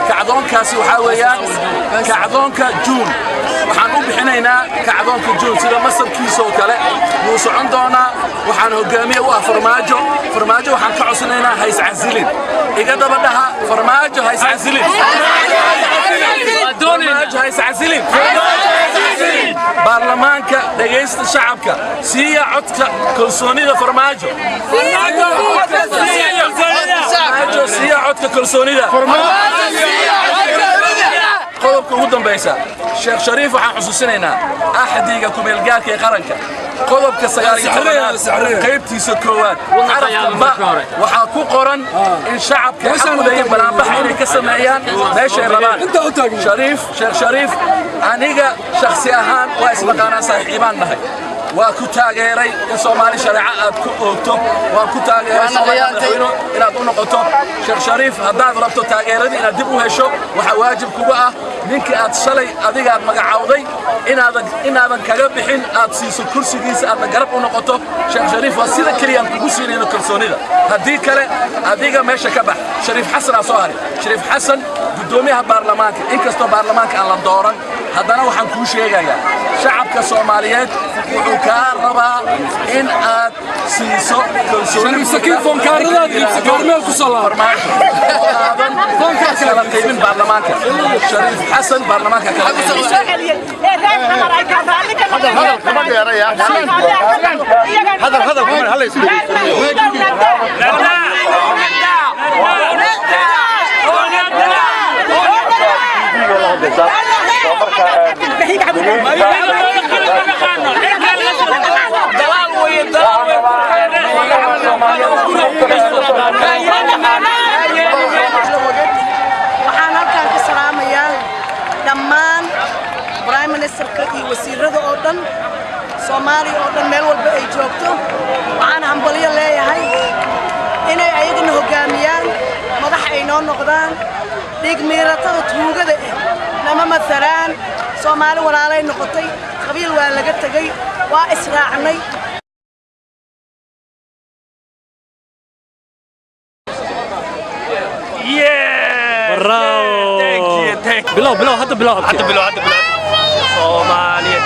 كعدونكاسي waxaa weeyaan kacdoonka Juun waxaan u bixinaynaa kacdoonka Juun sida masarkiisa oo kale wuu socon doonaa waxaan hogaamiye u ah farmaajo waxaan ka codsanaynaa hays casilin iga daba dhaha farmaajo hays casilin hays casilin baarlamaanka dhageysta shacabka siiya codka kalsoonida farmaajo siiya codka kalsoonida qodobka ugu dambaysa Sheekh Shariif waxaan xusuusinaynaa axadiga kumeelgaarka ee qaranka qodobka 19 qaybtiisa koowaad waxaa ku qoran in shacabka xaqooda banaanbax inay ka sameeyaan meesha ay rabaan Sheekh Shariif aniga shakhsi ahaan waa ismaqaanaa saaxiibaan nahay waa ku taageeray in Soomaali shariica aad ku oogto waa ku taageeray Soomaaliya inaad u noqoto Sheekh Shariif haddaad rabto taageeradii inaad dib u hesho waxa waajib kugu ah ninka aad shalay adiga aad magacawday inaadan kaga bixin aad siiso kursigiisa aad garab u noqoto Sheekh Shariif waa sida kaliya aan kugu siinayno kalsoonida haddii kale adiga meesha ka bax Shariif Xasan soo haray Shariif Xasan gudoomiyaha baarlamaanka inkastoo baarlamaanka aan la dooran haddana waxaan kuu sheegayaa shacabka Soomaaliyeed wuxuu ka rabaa in aad siiso kalsooni sakiin foom kaaradaad ibsi kaarmeel ku soo farmaajo foom kala qaybin baarlamaanka Shariif Xasan baarlamaanka kala برايم منستر كي وسيرده oo dhan Soomaaliya oo dhan meel walba ay joogto waxaan hambaliyo leeyahay inay ayagana hogaamiyaan madax ay noo noqdaan dhig miiratada tuugada lama masalaan Soomaali walaalay noqotay qabiil waa laga tagay waa israacnay بلو هذا بلو Somalia